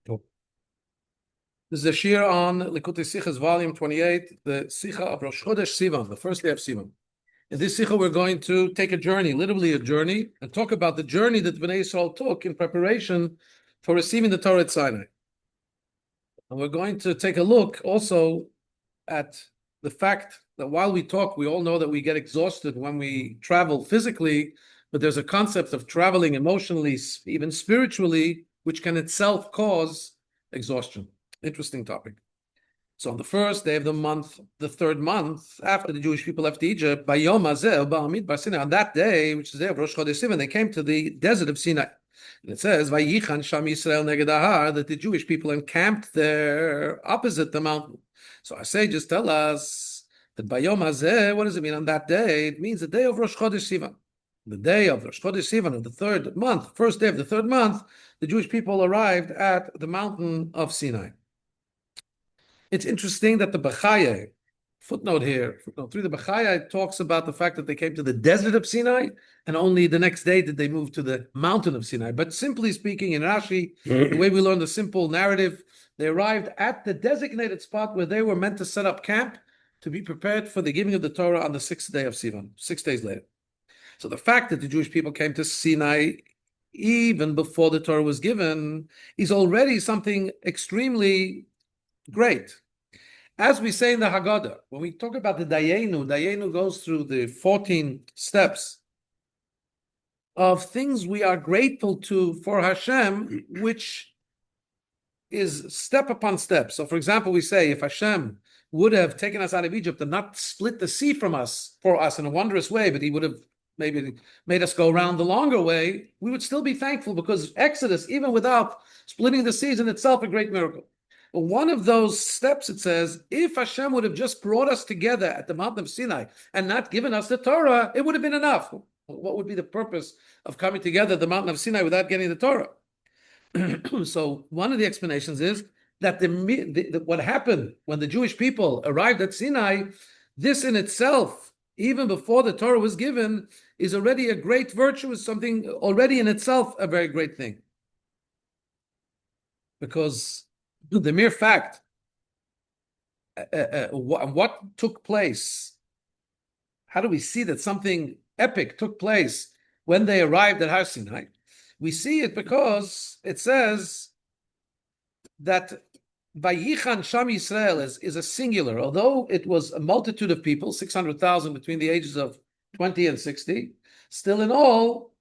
Cool. This is a shir on Likutei Sichas, volume 28, the Sicha of Rosh Chodesh Sivan, the first day of Sivan. In this Sicha, we're going to take a journey, literally a journey, and talk about the journey that Bnei Yisrael took in preparation for receiving the Torah at Sinai. And we're going to take a look also at the fact that while we talk, we all know that we get exhausted when we travel physically, but there's a concept of traveling emotionally, even spiritually, which can itself cause exhaustion. Interesting topic. So on the first day of the month, the third month, after the Jewish people left Egypt, by Yom Hazeh, Ba'amid Sinai, on that day, which is the day of Rosh Chodesh Sivan, they came to the desert of Sinai. And it says, Vayichan Sham Yisrael Neged Ahar, that the Jewish people encamped there opposite the mountain. So our sages tell us that by Yom Hazeh, what does it mean on that day? It means the day of Rosh Chodesh Sivan. The day of Rosh Chodesh Sivan of the third month, first day of the third month, the Jewish people arrived at the mountain of Sinai. It's interesting that the Bechaya, footnote 3, the Bechaya talks about the fact that they came to the desert of Sinai, and only the next day did they move to the mountain of Sinai. But simply speaking, in Rashi, the way we learn the simple narrative, they arrived at the designated spot where they were meant to set up camp to be prepared for the giving of the Torah on the 6th day of Sivan, 6 days later. So the fact that the Jewish people came to Sinai even before the Torah was given is already something extremely great. As we say in the Haggadah, when we talk about the Dayenu goes through the 14 steps of things we are grateful to for Hashem, which is step upon step. So, for example, we say if Hashem would have taken us out of Egypt and not split the sea for us in a wondrous way, but he would have maybe made us go around the longer way, we would still be thankful because Exodus, even without splitting the seas in itself, a great miracle. One of those steps, it says, if Hashem would have just brought us together at the mountain of Sinai and not given us the Torah, it would have been enough. What would be the purpose of coming together at the mountain of Sinai without getting the Torah? So one of the explanations is that what happened when the Jewish people arrived at Sinai, this in itself, even before the Torah was given, is already a great virtue, is something already in itself a very great thing. Because the mere fact, what took place, how do we see that something epic took place when they arrived at Har Sinai? We see it because it says that Vayichan Sham Yisrael is a singular, although it was a multitude of people, 600,000 between the ages of 20 and 60, still in all,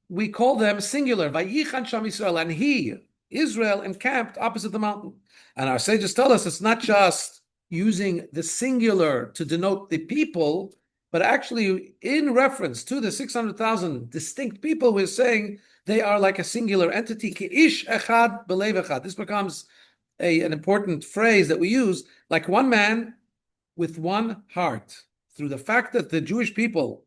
we call them singular, Vayichan Sham Yisrael, and he, Israel, encamped opposite the mountain. And our sages tell us it's not just using the singular to denote the people, but actually in reference to the 600,000 distinct people, we're saying they are like a singular entity. Ki ish echad belev echad. This becomes an important phrase that we use, like one man with one heart. Through the fact that the Jewish people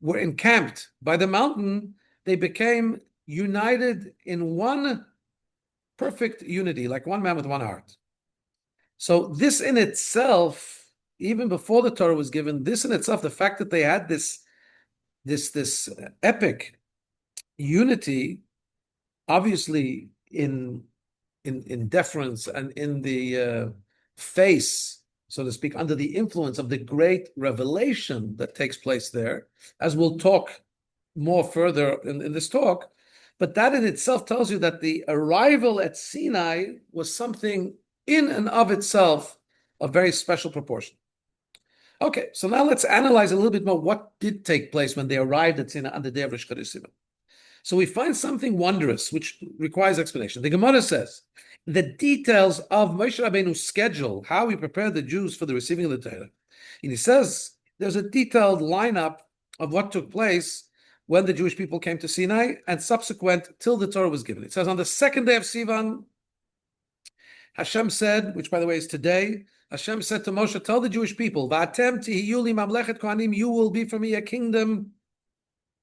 were encamped by the mountain, they became united in one perfect unity, like one man with one heart. So this in itself, even before the Torah was given, this in itself, the fact that they had this epic unity, obviously in deference and in the face, so to speak, under the influence of the great revelation that takes place there, as we'll talk more further in this talk. But that in itself tells you that the arrival at Sinai was something in and of itself of very special proportion. Okay, so now let's analyze a little bit more what did take place when they arrived at Sinai on the day of Rosh Chodesh Sivan. So we find something wondrous, which requires explanation. The Gemara says, the details of Moshe Rabbeinu's schedule, how he prepared the Jews for the receiving of the Torah. And he says there's a detailed lineup of what took place when the Jewish people came to Sinai and subsequent till the Torah was given. It says on the second day of Sivan, Hashem said, which by the way is today, Hashem said to Moshe, tell the Jewish people, Va'atem tihiyu li mamlechet kohanim, you will be for me a kingdom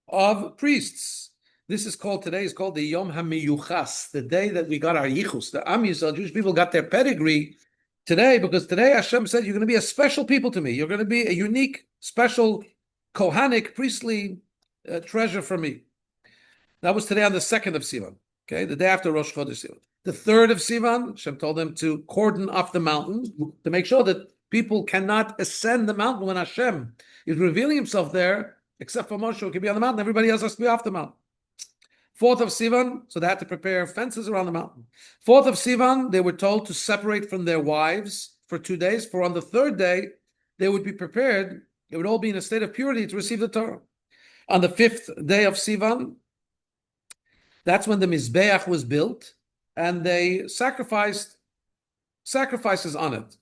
of priests. This is called today, is called the Yom HaMiyuchas, the day that we got our Yichus. The Am Yisrael, Jewish people got their pedigree today, because today Hashem said, you're going to be a special people to me. You're going to be a unique, special, Kohanic, priestly treasure for me. That was today on the 2nd of Sivan, okay, the day after Rosh Chodesh Sivan. The 3rd of Sivan, Hashem told them to cordon off the mountain to make sure that people cannot ascend the mountain when Hashem is revealing himself there, except for Moshe, who can be on the mountain. Everybody else has to be off the mountain. 4th of Sivan, so they had to prepare fences around the mountain. 4th of Sivan, they were told to separate from their wives for 2 days, for on the 3rd day, they would be prepared, they would all be in a state of purity to receive the Torah. On the 5th day of Sivan, that's when the Mizbeach was built, and they sacrificed sacrifices on it.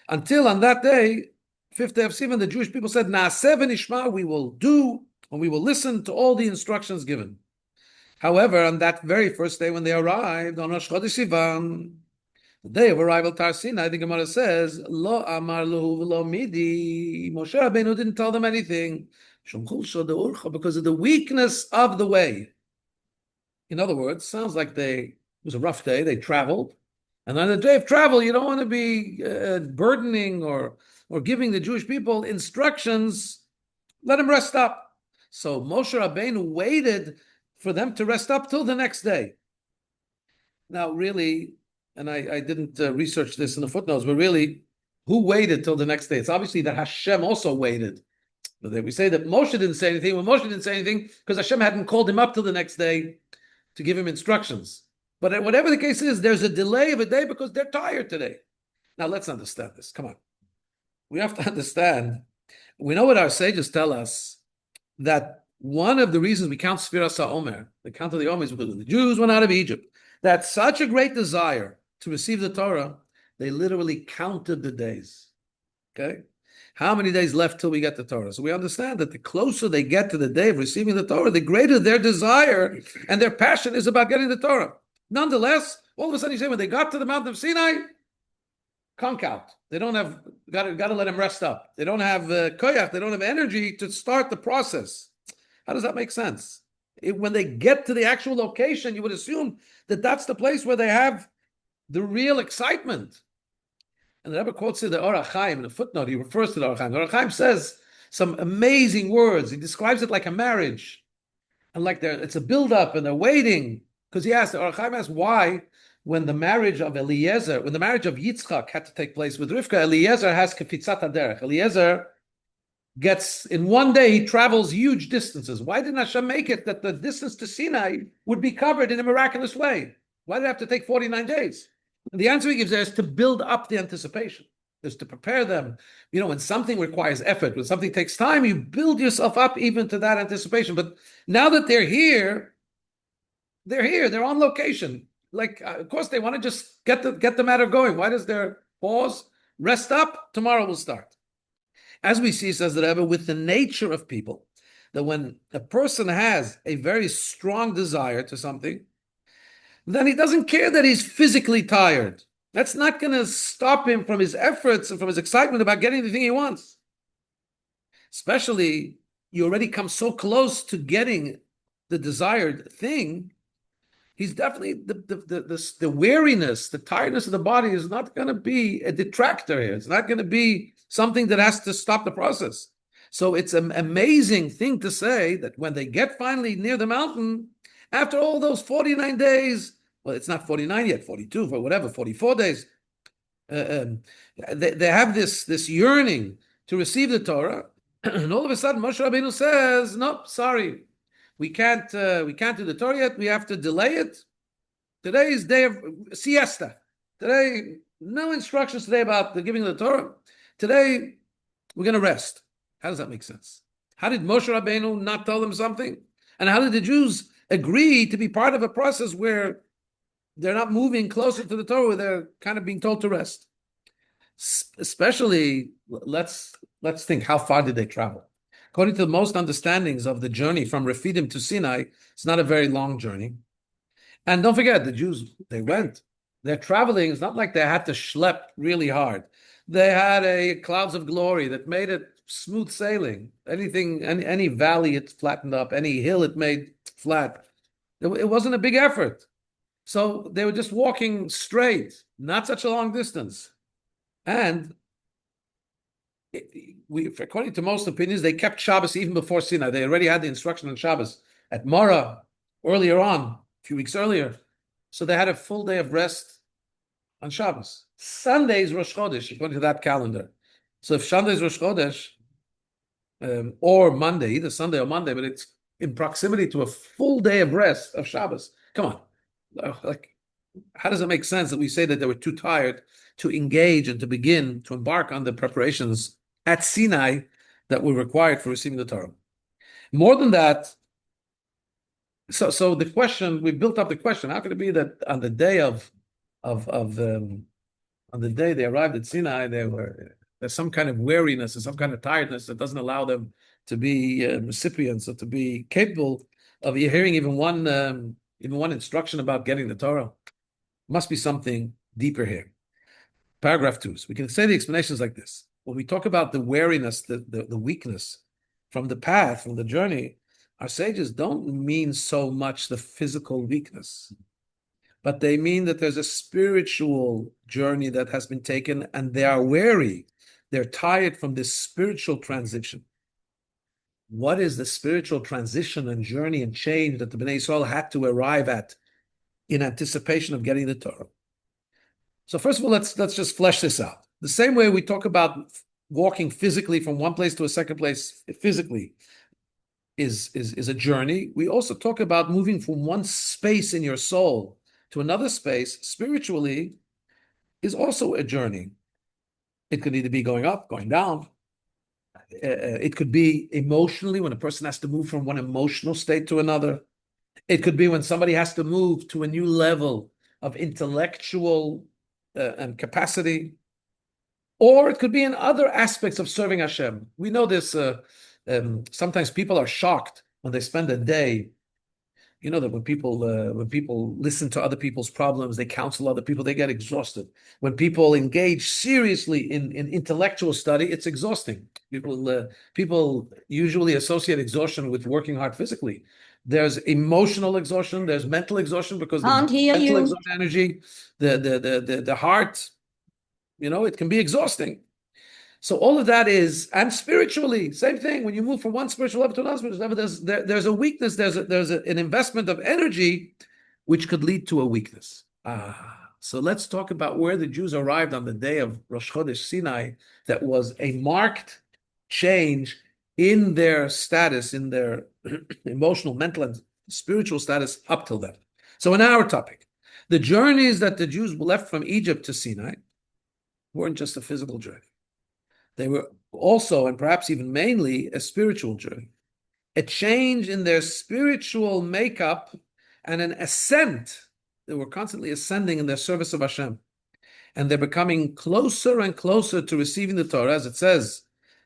Until on that day, 5th day of Sivan, the Jewish people said, Na'aseh v'nishma, we will do, and we will listen to all the instructions given. However, on that very first day when they arrived, on Rosh Chodesh Sivan, the day of arrival Tar Sinai, the Gemara says, Lo amar luhu v'lo midi, Moshe Rabbeinu didn't tell them anything, because of the weakness of the way. In other words, sounds like it was a rough day, they traveled, and on the day of travel, you don't want to be burdening or giving the Jewish people instructions, let them rest up. So Moshe Rabbeinu waited for them to rest up till the next day. Now, really, and I didn't research this in the footnotes, but really, who waited till the next day? It's obviously that Hashem also waited. But we say that Moshe didn't say anything. Well, Moshe didn't say anything because Hashem hadn't called him up till the next day to give him instructions. But whatever the case is, there's a delay of a day because they're tired today. Now, let's understand this. Come on. We have to understand. We know what our sages tell us, that one of the reasons we count Sfiras HaOmer, the count of the Omer, is because when the Jews went out of Egypt, that such a great desire to receive the Torah, they literally counted the days. Okay? How many days left till we get the Torah? So we understand that the closer they get to the day of receiving the Torah, the greater their desire and their passion is about getting the Torah. Nonetheless, all of a sudden you say, when they got to the mountain of Sinai, conk out. They don't have, got to let them rest up. They don't have koyach, they don't have energy to start the process. How does that make sense? When they get to the actual location, you would assume that that's the place where they have the real excitement. And the Rebbe quotes the Or HaChaim in a footnote. He refers to the Or HaChaim. The Or HaChaim says some amazing words. He describes it like a marriage, and like it's a build-up, and they're waiting. Because he asked, the Or HaChaim asked why, when the marriage of Yitzchak had to take place with Rivka, Eliezer has kefitzat haderech. Eliezer gets, in one day, he travels huge distances. Why didn't Hashem make it that the distance to Sinai would be covered in a miraculous way? Why did it have to take 49 days? And the answer he gives there is to build up the anticipation. Is to prepare them. You know, when something requires effort, when something takes time, you build yourself up even to that anticipation. But now that they're here, they're on location. Like, of course, they want to just get the matter going. Why does there pause? Rest up, tomorrow will start. As we see, says the Rebbe, with the nature of people, that when a person has a very strong desire to something, then he doesn't care that he's physically tired. That's not going to stop him from his efforts and from his excitement about getting the thing he wants. Especially, you already come so close to getting the desired thing, he's definitely, the weariness, the tiredness of the body is not going to be a detractor here. It's not going to be something that has to stop the process. So it's an amazing thing to say that when they get finally near the mountain, after all those 49 days, well, it's not 49 yet, 42, for whatever, 44 days, they have this yearning to receive the Torah, and all of a sudden Moshe Rabbeinu says, "No, sorry, we can't do the Torah yet. We have to delay it. Today is day of siesta. Today, no instructions today about the giving of the Torah. Today, we're going to rest." How does that make sense? How did Moshe Rabbeinu not tell them something? And how did the Jews agree to be part of a process where they're not moving closer to the Torah, where they're kind of being told to rest? Especially, let's think, how far did they travel? According to most understandings of the journey from Refidim to Sinai, it's not a very long journey. And don't forget, the Jews, they're traveling. It's not like they had to schlep really hard. They had clouds of glory that made it smooth sailing. Any valley it flattened up, any hill it made flat. It wasn't a big effort. So they were just walking straight, not such a long distance. And according to most opinions, they kept Shabbos even before Sinai. They already had the instruction on Shabbos at Mara earlier on, a few weeks earlier. So they had a full day of rest on Shabbos. Sunday is Rosh Chodesh, according to that calendar. So if Sunday is Rosh Chodesh, or Monday, either Sunday or Monday, but it's in proximity to a full day of rest of Shabbos. Come on. Like, how does it make sense that we say that they were too tired to engage and to begin to embark on the preparations at Sinai that were required for receiving the Torah? More than that, so the question, we built up the question, how could it be that on the day of on the day they arrived at Sinai, there's some kind of weariness and some kind of tiredness that doesn't allow them to be recipients or to be capable of hearing even one instruction about getting the Torah. Must be something deeper here. Paragraph 2. So we can say the explanations like this. When we talk about the weariness, the weakness from the path, from the journey, our sages don't mean so much the physical weakness, but they mean that there's a spiritual journey that has been taken and they are weary. They're tired from this spiritual transition. What is the spiritual transition and journey and change that the Bnei Yisrael had to arrive at in anticipation of getting the Torah? So first of all, let's just flesh this out. The same way we talk about walking physically from one place to a second place physically is a journey. We also talk about moving from one space in your soul to another space spiritually is also a journey. It could either be going up, going down. It could be emotionally when a person has to move from one emotional state to another. It could be when somebody has to move to a new level of intellectual capacity. Or it could be in other aspects of serving Hashem. We know this. Sometimes people are shocked when they spend a day. You know that when people listen to other people's problems, they counsel other people, they get exhausted. When people engage seriously in intellectual study, it's exhausting. People usually associate exhaustion with working hard physically. There's emotional exhaustion, there's mental exhaustion because the mental exhaustion energy, the heart, it can be exhausting. So all of that is, and spiritually, same thing. When you move from one spiritual level to another spiritual level, there's a weakness, there's an investment of energy, which could lead to a weakness. So let's talk about where the Jews arrived on the day of Rosh Chodesh Sinai. That was a marked change in their status, in their emotional, mental, and spiritual status up till then. So in our topic, the journeys that the Jews left from Egypt to Sinai weren't just a physical journey. They were also, and perhaps even mainly, a spiritual journey, a change in their spiritual makeup and an ascent. They were constantly ascending in their service of Hashem. And they're becoming closer and closer to receiving the Torah, as it says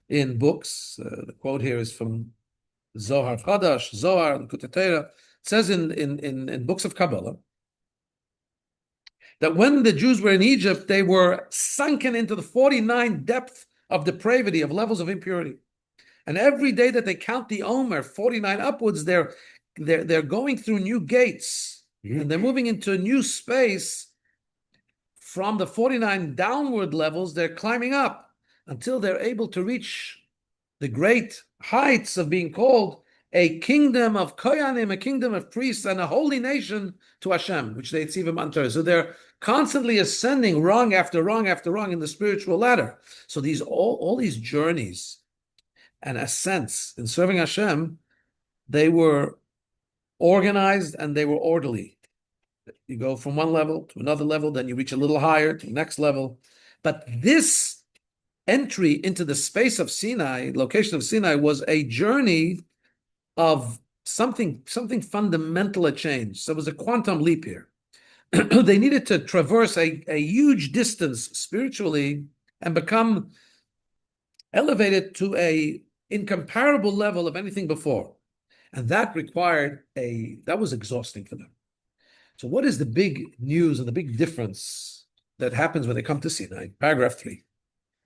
in books. The quote here is from Zohar Chodesh, Zohar, Likutei Torah. It says in books of Kabbalah that when the Jews were in Egypt, they were sunken into the 49 depth of depravity, of levels of impurity. And every day that they count the Omer, 49 upwards, they're going through new gates, and they're moving into a new space. From the 49 downward levels, they're climbing up until they're able to reach the great heights of being called a kingdom of koyanim, a kingdom of priests, and a holy nation to Hashem, which they tzivim antar. So they're constantly ascending rung after rung after rung in the spiritual ladder. So these all these journeys and ascents in serving Hashem, they were organized and they were orderly. You go from one level to another level, then you reach a little higher to the next level. But this entry into the space of Sinai, location of Sinai, was a journey of something fundamental, a change. So it was a quantum leap here. They needed to traverse a huge distance spiritually and become elevated to a incomparable level of anything before. And that that was exhausting for them. So what is the big news and the big difference that happens when they come to Sinai? Paragraph 3.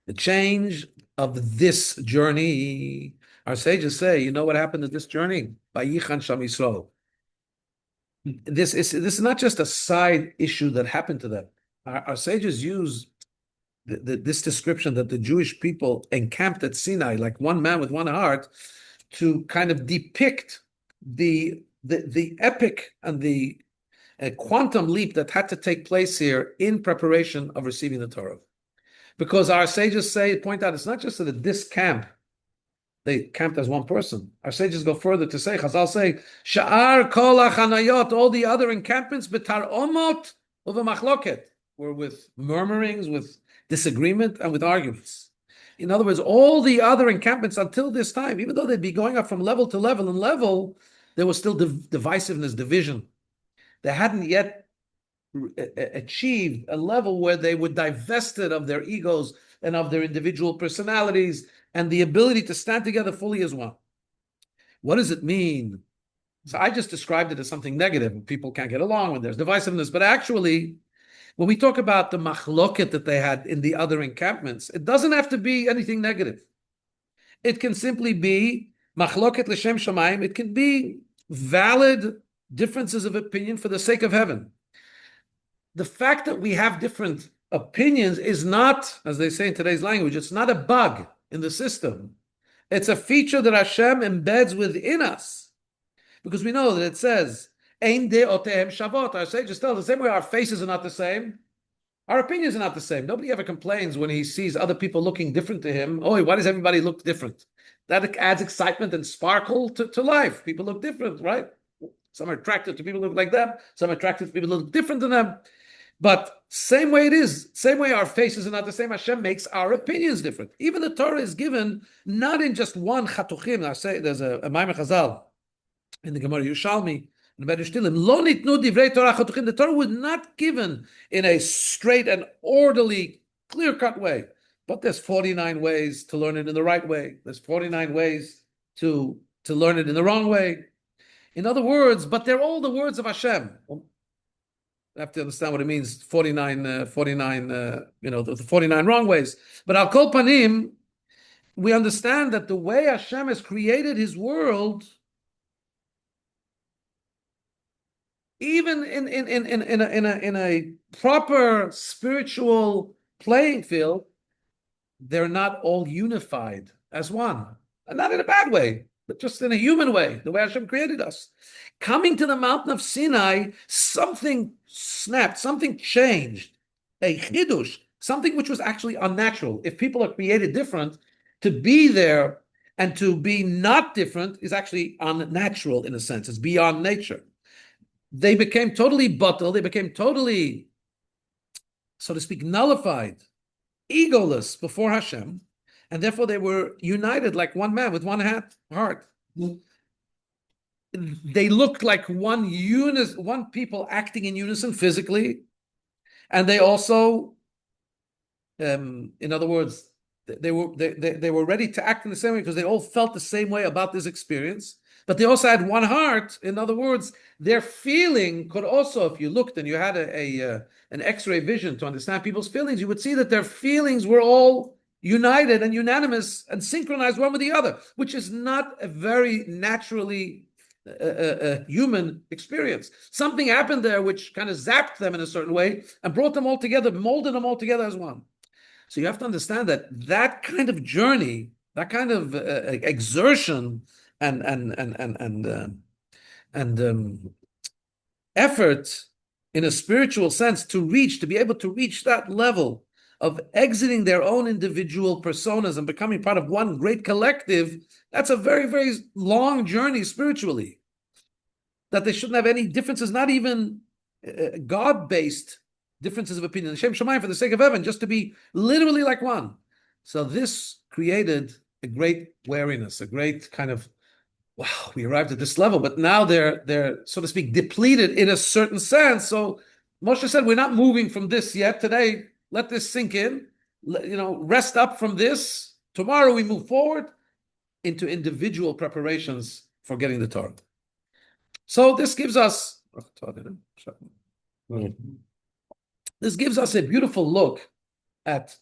The change of this journey. Our sages say, you know what happened to this journey? Vayichan Sham Yisrael. This is not just a side issue that happened to them. Our sages use this description that the Jewish people encamped at Sinai like one man with one heart to kind of depict the epic and the a quantum leap that had to take place here in preparation of receiving the Torah. Because our sages point out, it's not just that this camp, they camped as one person. Our sages go further to say, Chazal say, Sha'ar kol hachanayot, all the other encampments, betar omot uv'machloket, were with murmurings, with disagreement, and with arguments. In other words, all the other encampments until this time, even though they'd be going up from level to level and level, there was still divisiveness, division. They hadn't yet achieved a level where they were divested of their egos and of their individual personalities and the ability to stand together fully as one. What does it mean? So I just described it as something negative. People can't get along when there's divisiveness. But actually, when we talk about the machloket that they had in the other encampments, it doesn't have to be anything negative. It can simply be machloket l'shem shamayim. It can be valid differences of opinion for the sake of heaven. The fact that we have different opinions is not, as they say in today's language, it's not a bug in the system. It's a feature that Hashem embeds within us. Because we know that it says, Ein de'otehem shavot. Our sages tell us the same way our faces are not the same, our opinions are not the same. Nobody ever complains when he sees other people looking different to him. Oh, why does everybody look different? That adds excitement and sparkle to life. People look different, right? Some are attracted to people who look like them. Some are attracted to people who look different than them. But same way it is, same way our faces are not the same, Hashem makes our opinions different. Even the Torah is given not in just one chatuchim. I say there's a Maimon Chazal in the Gemara Yerushalmi, in the Medrash Tilim, Lo nitnu divrei Torah chatuchim. The Torah was not given in a straight and orderly, clear-cut way. But there's 49 ways to learn it in the right way. There's 49 ways to learn it in the wrong way. In other words, but they're all the words of Hashem. I have to understand what it means, 49, the 49 wrong ways. But al kol panim, we understand that the way Hashem has created his world, even in a proper spiritual playing field, they're not all unified as one. And not in a bad way, but just in a human way, the way Hashem created us. Coming to the mountain of Sinai, something snapped, something changed, a chidush, something which was actually unnatural. If people are created different, to be there and to be not different is actually unnatural in a sense. It's beyond nature. They became totally batal, they became totally, so to speak, nullified, egoless before Hashem, and therefore they were united like one man with one heart. They looked like one people acting in unison physically, and they also, in other words, they were ready to act in the same way because they all felt the same way about this experience. But they also had one heart. In other words, their feeling could also, if you looked and you had an X-ray vision to understand people's feelings, you would see that their feelings were all united and unanimous and synchronized one with the other, which is not a very naturally human experience. Something happened there which kind of zapped them in a certain way and brought them all together, molded them all together as one. So you have to understand that kind of journey, that kind of exertion and effort in a spiritual sense to be able to reach that level of exiting their own individual personas and becoming part of one great collective, that's a very, very long journey spiritually. That they shouldn't have any differences, not even God-based differences of opinion. Hashem Shemayim, for the sake of heaven, just to be literally like one. So this created a great wariness, a great kind of, wow, we arrived at this level, but now they're so to speak depleted in a certain sense. So Moshe said, we're not moving from this yet. Today, let this sink in. Rest up from this. Tomorrow we move forward into individual preparations for getting the Torah. So this gives us a beautiful look at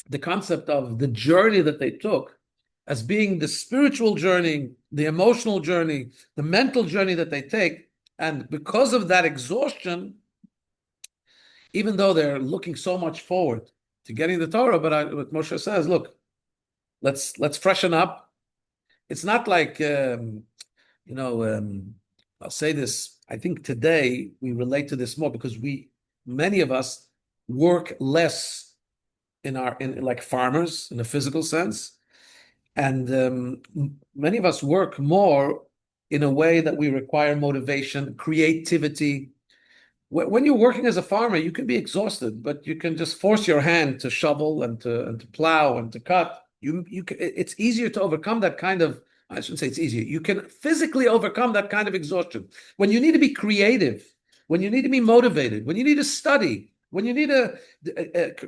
the concept of the journey that they took as being the spiritual journey, the emotional journey, the mental journey that they take. And because of that exhaustion, even though they're looking so much forward to getting the Torah, but what Moshe says, look, let's freshen up. It's not like, I'll say this I think today we relate to this more because many of us work less in like farmers in a physical sense, and many of us work more in a way that we require motivation, creativity. When you're working as a farmer, you can be exhausted, but you can just force your hand to shovel and to plow and to cut. It's easier to overcome that kind of. I shouldn't say it's easier. You can physically overcome that kind of exhaustion. When you need to be creative, when you need to be motivated, when you need to study, when you need to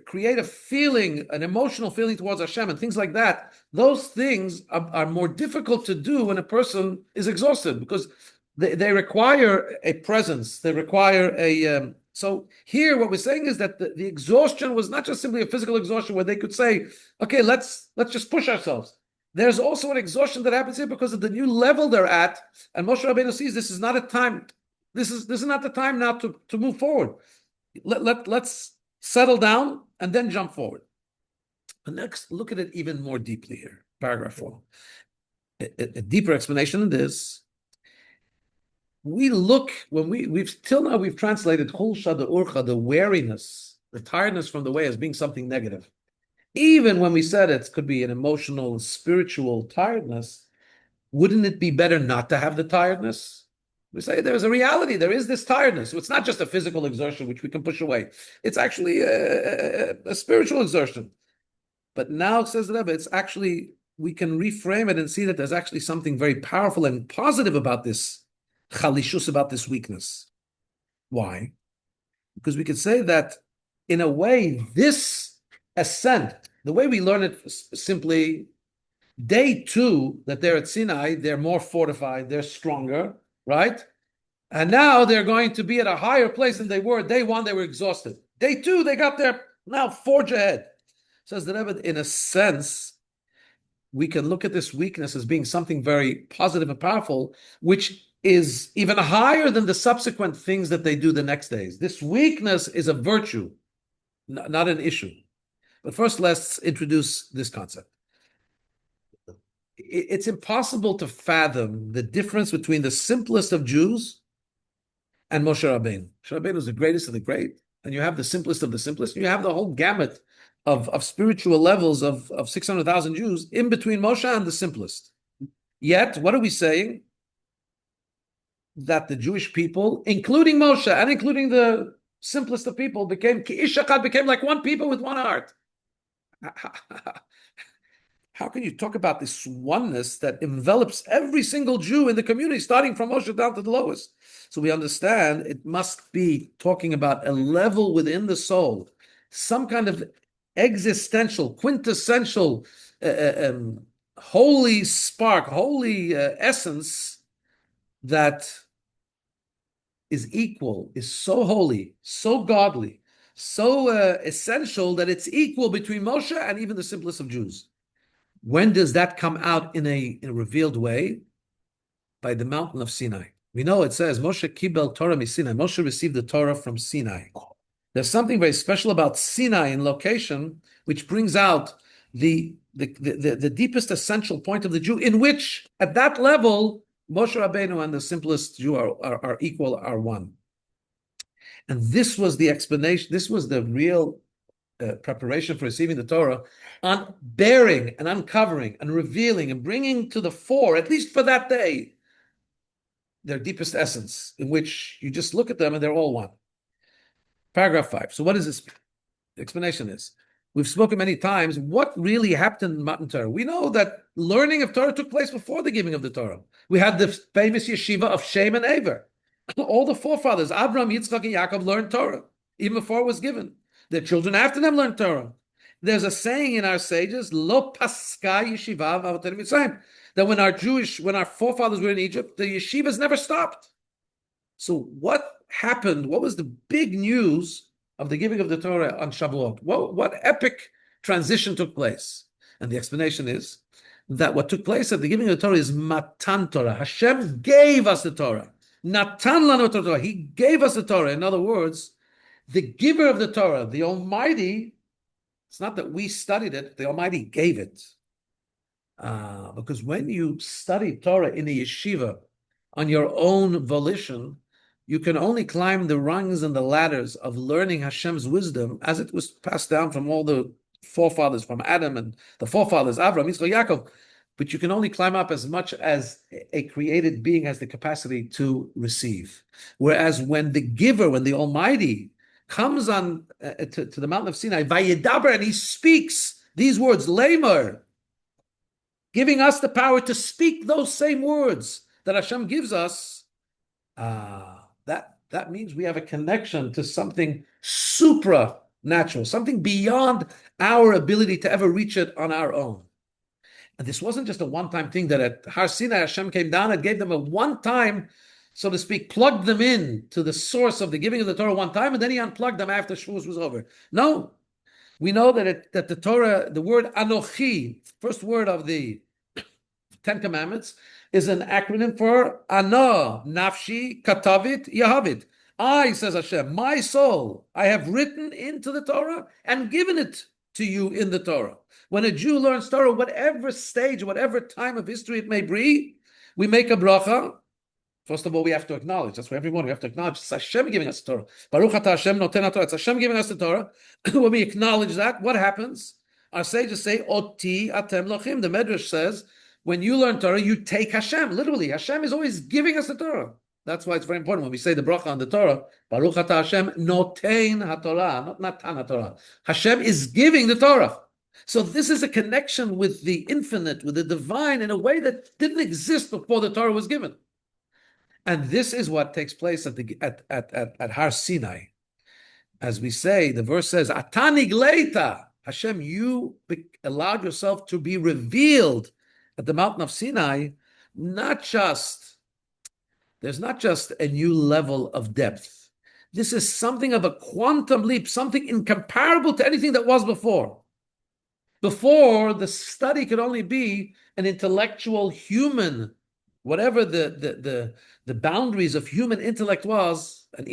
create a feeling, an emotional feeling towards Hashem and things like that, those things are more difficult to do when a person is exhausted because they require a presence. They require a. So here, what we're saying is that the exhaustion was not just simply a physical exhaustion where they could say, "Okay, let's just push ourselves." There's also an exhaustion that happens here because of the new level they're at, and Moshe Rabbeinu sees this is not a time. This is not the time now to move forward. Let's settle down and then jump forward. But next, look at it even more deeply here. Paragraph 4. A deeper explanation of this. We've till now we've translated chulsha the urcha, the weariness, the tiredness from the way as being something negative. Even when we said it could be an emotional, spiritual tiredness, wouldn't it be better not to have the tiredness? We say there's a reality. There is this tiredness. So it's not just a physical exertion, which we can push away. It's actually a spiritual exertion. But now, says the Rebbe, it's actually, we can reframe it and see that there's actually something very powerful and positive about this chalishus, about this weakness. Why? Because we could say that, in a way, this ascent, the way we learn it simply, day 2, that they're at Sinai, they're more fortified, they're stronger, right? And now they're going to be at a higher place than they were. Day 1, they were exhausted. Day 2, they got there, now forge ahead. Says the Rebbe, in a sense, we can look at this weakness as being something very positive and powerful, which is even higher than the subsequent things that they do the next days. This weakness is a virtue, not an issue. But first, let's introduce this concept. It's impossible to fathom the difference between the simplest of Jews and Moshe Rabbeinu. Moshe Rabbeinu is the greatest of the great, and you have the simplest of the simplest. You have the whole gamut of spiritual levels of 600,000 Jews in between Moshe and the simplest. Yet, what are we saying? That the Jewish people, including Moshe and including the simplest of people, became like one people with one heart. How can you talk about this oneness that envelops every single Jew in the community, starting from Moshe down to the lowest? So we understand it must be talking about a level within the soul, some kind of existential, quintessential, holy spark, holy essence that is equal, is so holy, so godly, so essential that it's equal between Moshe and even the simplest of Jews. When does that come out in a revealed way? By the mountain of Sinai. We know it says Moshe kibel Torah mi Sinai. Moshe received the Torah from Sinai. There's something very special about Sinai in location, which brings out the deepest essential point of the Jew, in which at that level Moshe Rabbeinu and the simplest Jew are equal, are one. And this was the explanation. This was the real preparation for receiving the Torah, on bearing and uncovering and revealing and bringing to the fore, at least for that day, their deepest essence, in which you just look at them and they're all one. Paragraph 5. So what is this? The explanation is, we've spoken many times, what really happened in Matan Torah? We know that learning of Torah took place before the giving of the Torah. We had the famous yeshiva of Shem and Aver. All the forefathers, Abraham, Yitzchak, and Yaakov, learned Torah, even before it was given. Their children after them learned Torah. There's a saying in our sages, Lo paska yeshiva v'avoteinu Mitzrayim, that when our forefathers were in Egypt, the yeshivas never stopped. So what happened? What was the big news of the giving of the Torah on Shavuot? What epic transition took place? And the explanation is that what took place at the giving of the Torah is Matan Torah. Hashem gave us the Torah. Natan lanu Torah. He gave us the Torah. In other words, the giver of the Torah, the Almighty, it's not that we studied it, the Almighty gave it. Because when you study Torah in a yeshiva on your own volition, you can only climb the rungs and the ladders of learning Hashem's wisdom as it was passed down from all the forefathers, from Adam and the forefathers, Avraham, Yitzchak, Yaakov. But you can only climb up as much as a created being has the capacity to receive. Whereas when the giver, when the Almighty comes on to the mountain of Sinai, Vayedaber, and he speaks these words, Lamer, giving us the power to speak those same words that Hashem gives us, that means we have a connection to something supernatural, something beyond our ability to ever reach it on our own. And this wasn't just a one-time thing that at Har Sinai Hashem came down and gave them a one-time, so to speak, plugged them in to the source of the giving of the Torah one time, and then he unplugged them after Shavuos was over. No, we know that the Torah, the word Anochi, first word of the Ten Commandments, is an acronym for Ana, Nafshi, Katavit, Yahavit. I, says Hashem, my soul, I have written into the Torah and given it to you in the Torah. When a Jew learns Torah, whatever stage, whatever time of history it may be, we make a bracha. First of all, we have to acknowledge. That's why every morning we have to acknowledge it's Hashem giving us the Torah. Baruch atah Hashem noten Torah. It's Hashem giving us the Torah. When we acknowledge that, what happens? Our sages say, Oti atem lochim. The Medrash says, when you learn Torah, you take Hashem. Literally, Hashem is always giving us the Torah. That's why it's very important when we say the bracha on the Torah, Baruch atah Hashem noten haTorah, not natan haTorah. Hashem is giving the Torah. So this is a connection with the infinite, with the divine, in a way that didn't exist before the Torah was given. And this is what takes place at Har Sinai. As we say, the verse says, Atani gleita, Hashem, you allowed yourself to be revealed at the mountain of Sinai. There's not just a new level of depth. This is something of a quantum leap, something incomparable to anything that was before. Before, the study could only be an intellectual human, whatever the boundaries of human intellect was, and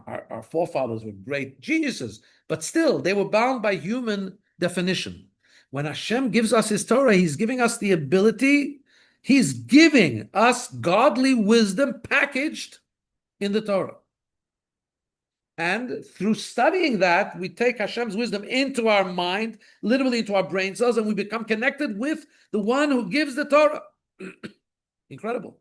our forefathers were great geniuses, but still, they were bound by human definition. When Hashem gives us His Torah, He's giving us the ability, He's giving us godly wisdom packaged in the Torah. And through studying that, we take Hashem's wisdom into our mind, literally into our brain cells, and we become connected with the one who gives the Torah. Incredible.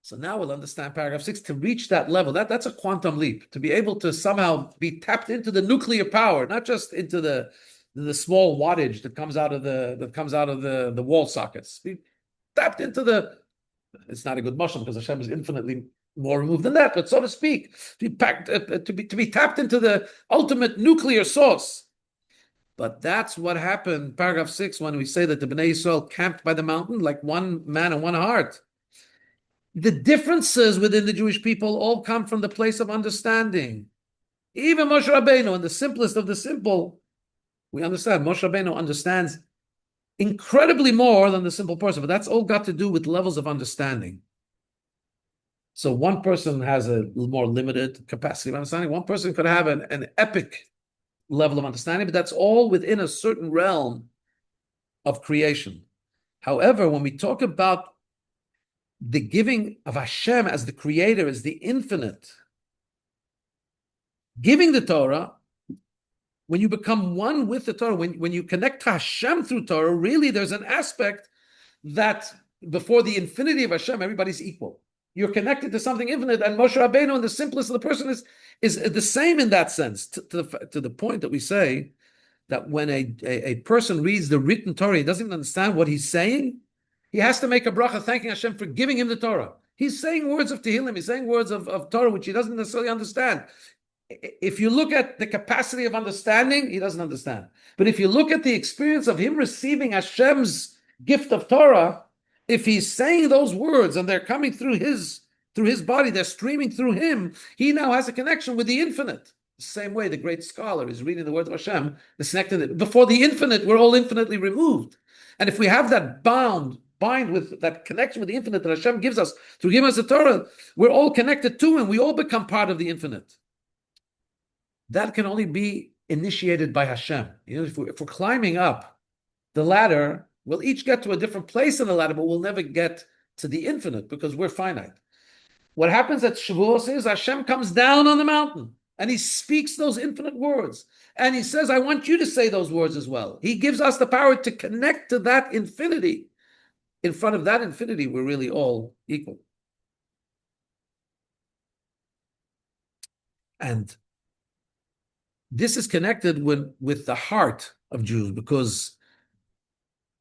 So now we'll understand paragraph 6. To reach that level, that's a quantum leap. To be able to somehow be tapped into the nuclear power, not just into the small wattage that comes out of the wall sockets. Be tapped into it's not a good mushroom because Hashem is infinitely more removed than that, but so to speak, to be tapped into the ultimate nuclear source. But that's what happened, paragraph 6, when we say that the Bnei Yisrael camped by the mountain like one man and one heart. The differences within the Jewish people all come from the place of understanding. Even Moshe Rabbeinu, in the simplest of the simple, we understand Moshe Rabbeinu understands incredibly more than the simple person, but that's all got to do with levels of understanding. So one person has a more limited capacity of understanding. One person could have an epic level of understanding, but that's all within a certain realm of creation. However, when we talk about the giving of Hashem as the creator, as the infinite, giving the Torah, when you become one with the Torah, when you connect to Hashem through Torah, really there's an aspect that before the infinity of Hashem, everybody's equal. You're connected to something infinite, and Moshe Rabbeinu, and the simplest of the person, is the same in that sense, to the point that we say that when a person reads the written Torah, he doesn't even understand what he's saying. He has to make a bracha thanking Hashem for giving him the Torah. He's saying words of Tehillim, he's saying words of Torah, which he doesn't necessarily understand. If you look at the capacity of understanding, he doesn't understand. But if you look at the experience of him receiving Hashem's gift of Torah, if he's saying those words and they're coming through his body, they're streaming through him, he now has a connection with the infinite. The same way the great scholar is reading the words of Hashem, before the infinite, we're all infinitely removed. And if we have that bind with that connection with the infinite that Hashem gives us through giving us the Torah, we're all connected to him. We all become part of the infinite. That can only be initiated by Hashem. If we're climbing up the ladder, we'll each get to a different place in the ladder, but we'll never get to the infinite because we're finite. What happens at Shavuos is Hashem comes down on the mountain and he speaks those infinite words. And he says, I want you to say those words as well. He gives us the power to connect to that infinity. In front of that infinity, we're really all equal. And this is connected with the heart of Jews, because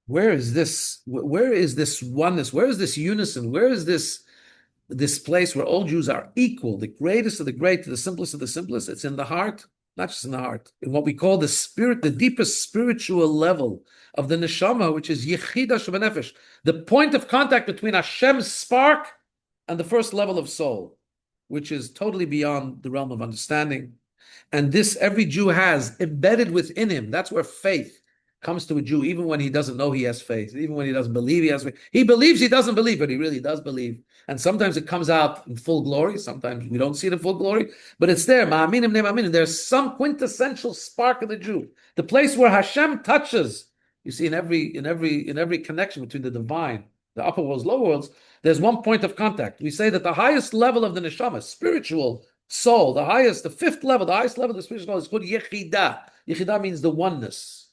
where is this oneness? Where is this unison? Where is this place where all Jews are equal, the greatest of the great to the simplest of the simplest? It's in the heart, not just in the heart, in what we call the spirit, the deepest spiritual level of the neshama, which is Yechida Shebenefesh, the point of contact between Hashem's spark and the first level of soul, which is totally beyond the realm of understanding. And this every Jew has embedded within him. That's where faith comes to a Jew, even when he doesn't know he has faith, even when he doesn't believe he has faith. He believes he doesn't believe, but he really does believe. And sometimes it comes out in full glory. Sometimes we don't see it in full glory, but it's there. Ma'aminim ne ma'aminim. There's some quintessential spark of the Jew, the place where Hashem touches. You see, in every connection between the divine, the upper worlds, lower worlds, there's one point of contact. We say that the highest level of the neshama, spiritual soul, the fifth level, the highest level of the spiritual soul is called Yechida. Yechida means the oneness.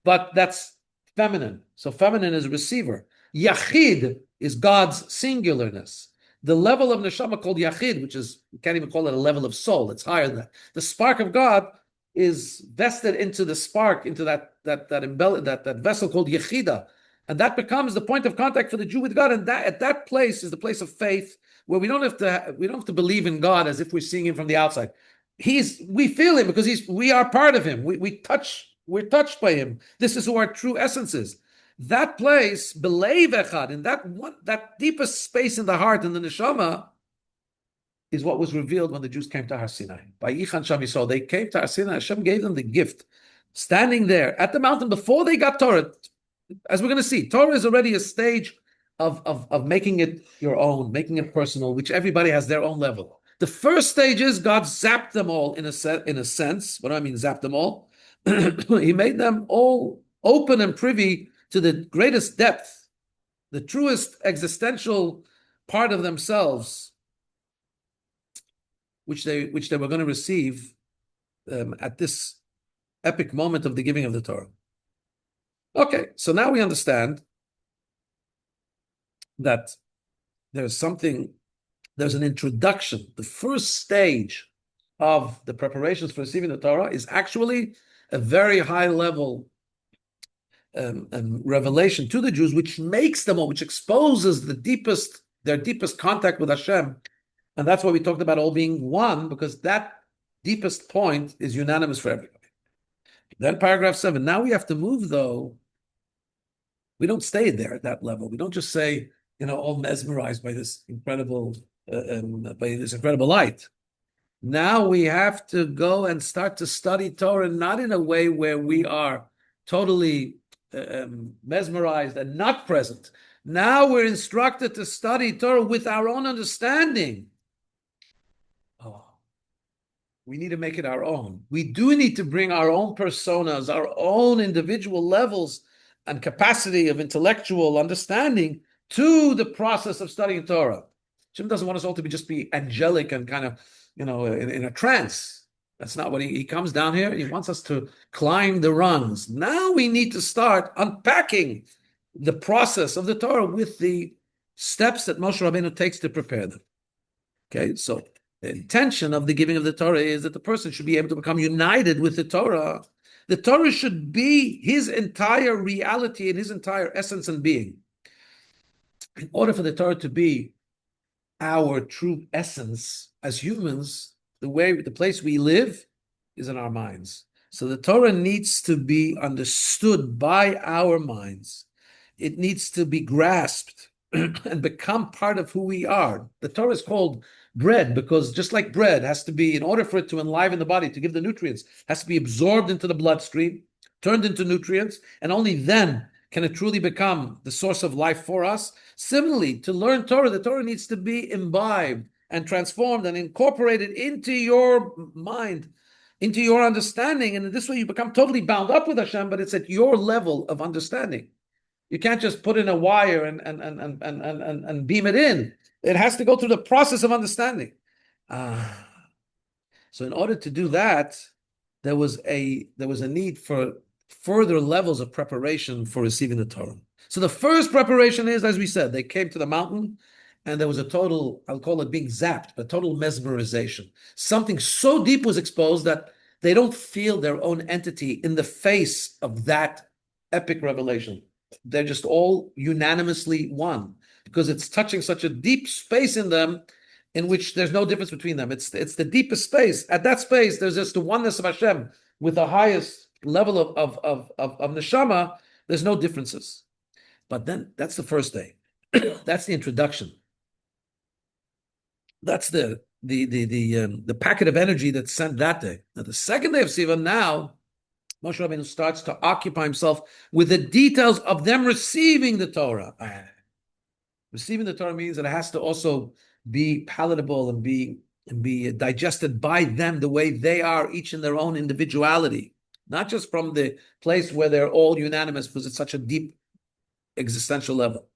But that's feminine. So feminine is receiver. Yachid is God's singularness. The level of neshama called Yachid, which is, you can't even call it a level of soul. It's higher than that. The spark of God is vested into the spark, into that vessel called Yechida. And that becomes the point of contact for the Jew with God. And that at that place is the place of faith, where we don't have to believe in God as if we're seeing him from the outside. We feel him because we are part of him. We're touched by him. This is who our true essence is. That place, B'leiv Echad, in that deepest space in the heart, in the neshama, is what was revealed when the Jews came to Har Sinai. By Yichan Sham Yisrael, they came to Har Sinai. Hashem gave them the gift, standing there at the mountain before they got Torah. As we're going to see, Torah is already a stage of making it your own, making it personal, which everybody has their own level. The first stage is God zapped them all in a sense. What do I mean, zapped them all? He made them all open and privy to the greatest depth, the truest existential part of themselves, which they were going to receive at this epic moment of the giving of the Torah. Okay, so now we understand that there's an introduction. The first stage of the preparations for receiving the Torah is actually a very high level revelation to the Jews, which makes them all, which exposes their deepest contact with Hashem. And that's why we talked about all being one, because that deepest point is unanimous for everybody. Then paragraph 7. Now we have to move, though. We don't stay there at that level. We don't just say, all mesmerized by this incredible light. Now we have to go and start to study Torah, not in a way where we are totally mesmerized and not present. Now we're instructed to study Torah with our own understanding. We need to make it our own. We do need to bring our own personas, our own individual levels and capacity of intellectual understanding to the process of studying Torah. Hashem doesn't want us all to just be angelic and kind of, in a trance. That's not what he comes down here. He wants us to climb the rungs. Now we need to start unpacking the process of the Torah with the steps that Moshe Rabbeinu takes to prepare them. Okay, so the intention of the giving of the Torah is that the person should be able to become united with the Torah. The Torah should be his entire reality and his entire essence and being. In order for the Torah to be our true essence as humans, the place we live is in our minds. So the Torah needs to be understood by our minds. It needs to be grasped and become part of who we are. The Torah is called bread because just like bread has to be, in order for it to enliven the body, to give the nutrients, has to be absorbed into the bloodstream, turned into nutrients, and only then can it truly become the source of life for us. Similarly, to learn Torah, the Torah needs to be imbibed and transformed and incorporated into your mind, into your understanding. And in this way, you become totally bound up with Hashem, but it's at your level of understanding. You can't just put in a wire and beam it in. It has to go through the process of understanding. So in order to do that, there was a need for further levels of preparation for receiving the Torah. So the first preparation is, as we said, they came to the mountain, and there was a total, I'll call it being zapped, but total mesmerization. Something so deep was exposed that they don't feel their own entity in the face of that epic revelation. They're just all unanimously one, because it's touching such a deep space in them, in which there's no difference between them. It's the deepest space. At that space, there's just the oneness of Hashem with the highest level of neshama. There's no differences. But then that's the first day. That's the introduction. That's the packet of energy that's sent that day. Now the second day of Sivan, now Moshe Rabbeinu starts to occupy himself with the details of them receiving the Torah. Receiving the Torah means that it has to also be palatable and be digested by them the way they are, each in their own individuality, not just from the place where they're all unanimous because it's such a deep existential level.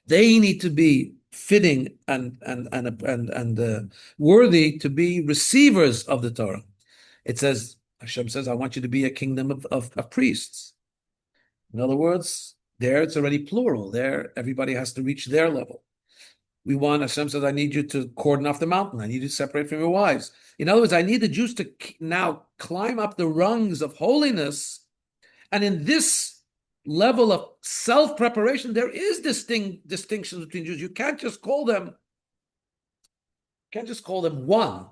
They need to be fitting and worthy to be receivers of the Torah. It says, Hashem says, I want you to be a kingdom of priests. In other words, there it's already plural. There, everybody has to reach their level. Hashem says, I need you to cordon off the mountain. I need you to separate from your wives. In other words, I need the Jews to now climb up the rungs of holiness. And in this level of self-preparation, there is distinctions between Jews. You can't just call them one.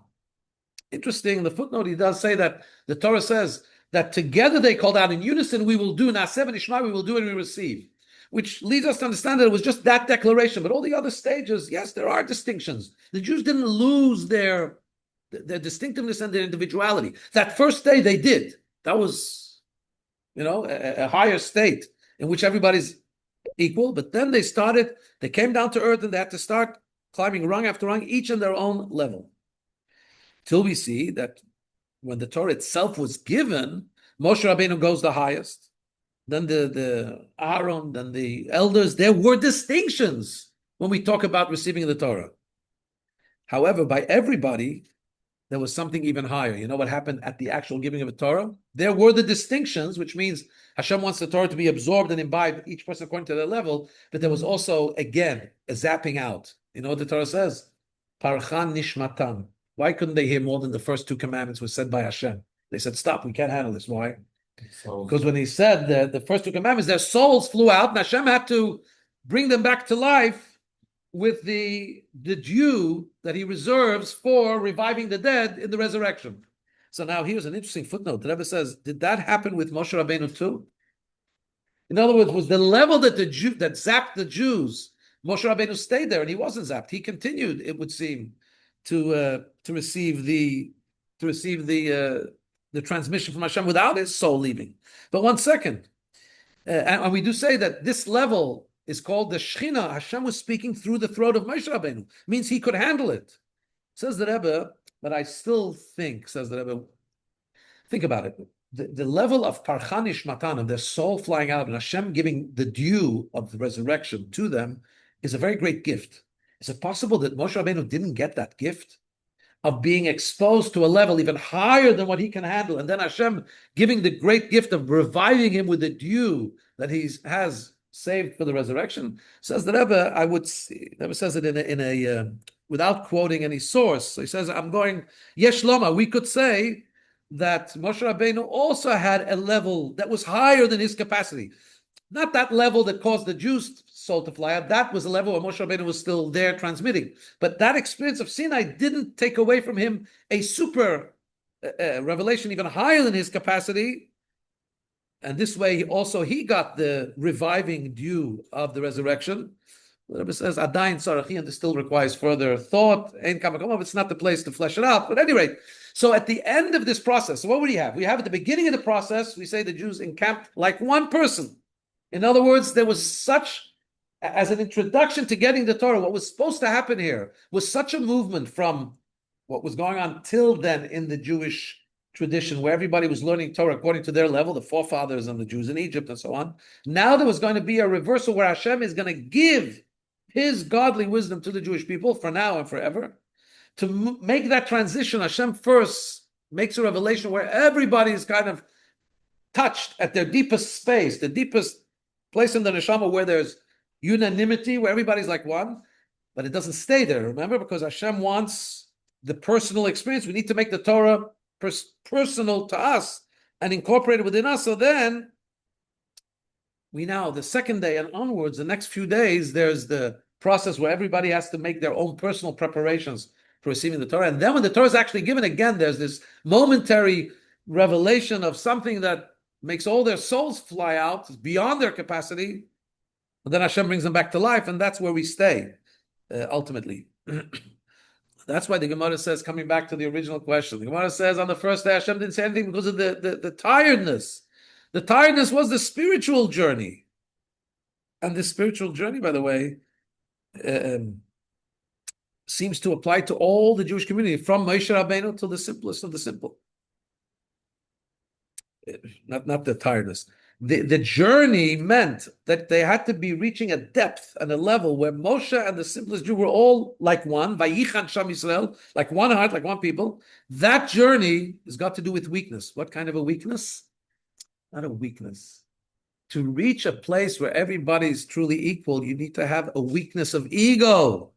Interesting, in the footnote, he does say that the Torah says that together they called out in unison, we will do, Naaseh v'nishma, we will do and we receive. Which leads us to understand that it was just that declaration. But all the other stages, yes, there are distinctions. The Jews didn't lose their distinctiveness and their individuality. That first day they did. That was, a higher state in which everybody's equal. But then they came down to earth, and they had to start climbing rung after rung, each in their own level. Till we see that when the Torah itself was given, Moshe Rabbeinu goes the highest. Then the Aaron, then the elders, there were distinctions when we talk about receiving the Torah. However, by everybody, there was something even higher. You know what happened at the actual giving of the Torah? There were the distinctions, which means Hashem wants the Torah to be absorbed and imbibed, each person according to their level, but there was also, again, a zapping out. You know what the Torah says? Parchan nishmatam. Why couldn't they hear more than the first two commandments were said by Hashem? They said, stop, we can't handle this. Why? Because when he said the first two commandments, their souls flew out, and Hashem had to bring them back to life with the dew that he reserves for reviving the dead in the resurrection. So now here's an interesting footnote. The Rebbe says, did that happen with Moshe Rabbeinu too? In other words, was the level that that zapped the Jews, Moshe Rabbeinu stayed there and he wasn't zapped. He continued, it would seem, to receive the transmission from Hashem without his soul leaving. But one second, and we do say that this level is called the Shechina. Hashem was speaking through the throat of Moshe Rabbeinu. Means he could handle it. Says the Rebbe, but I still think, says the Rebbe, think about it. The level of Parchanish Matan, of their soul flying out, and Hashem giving the dew of the resurrection to them, is a very great gift. Is it possible that Moshe Rabbeinu didn't get that gift of being exposed to a level even higher than what he can handle, and then Hashem giving the great gift of reviving him with the dew that he has saved for the resurrection? Says the Rebbe, I would see. Rebbe says it in a without quoting any source. So he says, I'm going Yesh Loma. We could say that Moshe Rabbeinu also had a level that was higher than his capacity. Not that level that caused the Jews' soul to fly out. That was a level where Moshe Rabbeinu was still there transmitting. But that experience of Sinai didn't take away from him a super revelation even higher than his capacity. And this way, he got the reviving dew of the resurrection. The Rebbe says, Adayin Tzarachi, and this still requires further thought. It's not the place to flesh it out. But at any rate, so at the end of this process, so what would you have? We have at the beginning of the process, we say the Jews encamped like one person. In other words, there was such, as an introduction to getting the Torah, what was supposed to happen here was such a movement from what was going on till then in the Jewish tradition, where everybody was learning Torah according to their level, the forefathers and the Jews in Egypt and so on. Now there was going to be a reversal where Hashem is going to give his godly wisdom to the Jewish people for now and forever. To make that transition, Hashem first makes a revelation where everybody is kind of touched at their deepest space, the deepest place in the neshama where there's unanimity, where everybody's like one, but it doesn't stay there, remember? Because Hashem wants the personal experience. We need to make the Torah personal to us and incorporate it within us. So then, we now, the second day and onwards, the next few days, there's the process where everybody has to make their own personal preparations for receiving the Torah. And then when the Torah is actually given, again, there's this momentary revelation of something that makes all their souls fly out beyond their capacity. And then Hashem brings them back to life, and that's where we stay, ultimately. That's why the Gemara says, coming back to the original question, the Gemara says on the first day, Hashem didn't say anything because of the tiredness. The tiredness was the spiritual journey. And this spiritual journey, by the way, seems to apply to all the Jewish community, from Moshe Rabbeinu to the simplest of the simple. Not the tiredness. The journey meant that they had to be reaching a depth and a level where Moshe and the simplest Jew were all like one, Vayichan Sham Yisrael, like one heart, like one people. That journey has got to do with weakness. What kind of a weakness? Not a weakness. To reach a place where everybody is truly equal, you need to have a weakness of ego.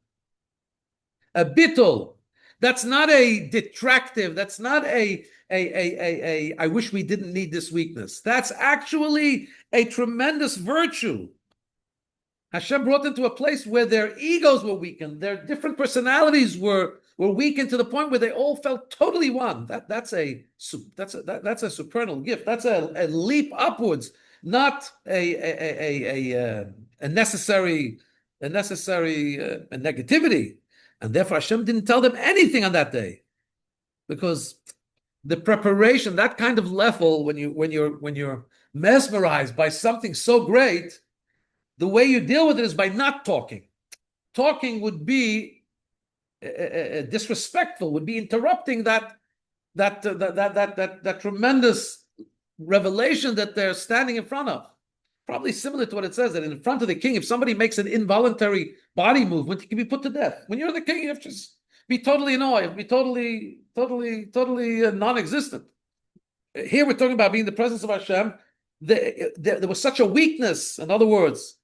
A bittul. That's not a detractive. That's not a I wish we didn't need this weakness. That's actually a tremendous virtue. Hashem brought them to a place where their egos were weakened, their different personalities were weakened to the point where they all felt totally one. That's a supernal gift. That's a leap upwards, not a necessary negativity. And therefore Hashem didn't tell them anything on that day, because the preparation, that kind of level, when you're mesmerized by something so great, the way you deal with it is by not talking. Talking would be disrespectful, would be interrupting that tremendous revelation that they're standing in front of. Probably similar to what it says, that in front of the king, if somebody makes an involuntary body movement, he can be put to death. When you're the king, you have to just be totally annoyed, be totally non-existent. Here we're talking about being in the presence of Hashem. There was such a weakness, in other words,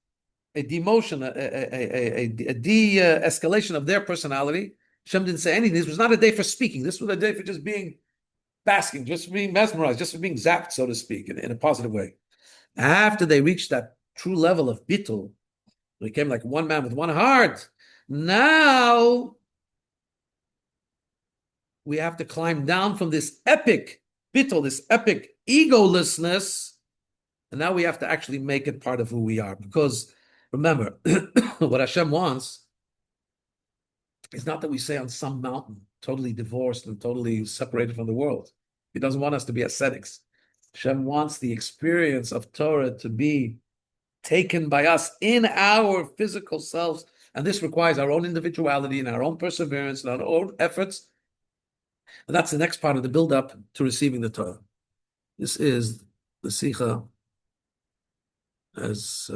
a demotion, a de-escalation of their personality. Hashem didn't say anything. This was not a day for speaking. This was a day for just being basking, just for being mesmerized, just for being zapped, so to speak, in a positive way. After they reached that true level of bittul, they became like one man with one heart. Now we have to climb down from this epic bittul, this epic egolessness, and now we have to actually make it part of who we are. Because remember, what Hashem wants is not that we stay on some mountain, totally divorced and totally separated from the world. He doesn't want us to be ascetics. Hashem wants the experience of Torah to be taken by us in our physical selves, and this requires our own individuality and our own perseverance and our own efforts. And that's the next part of the build-up to receiving the Torah. This is the Sikha as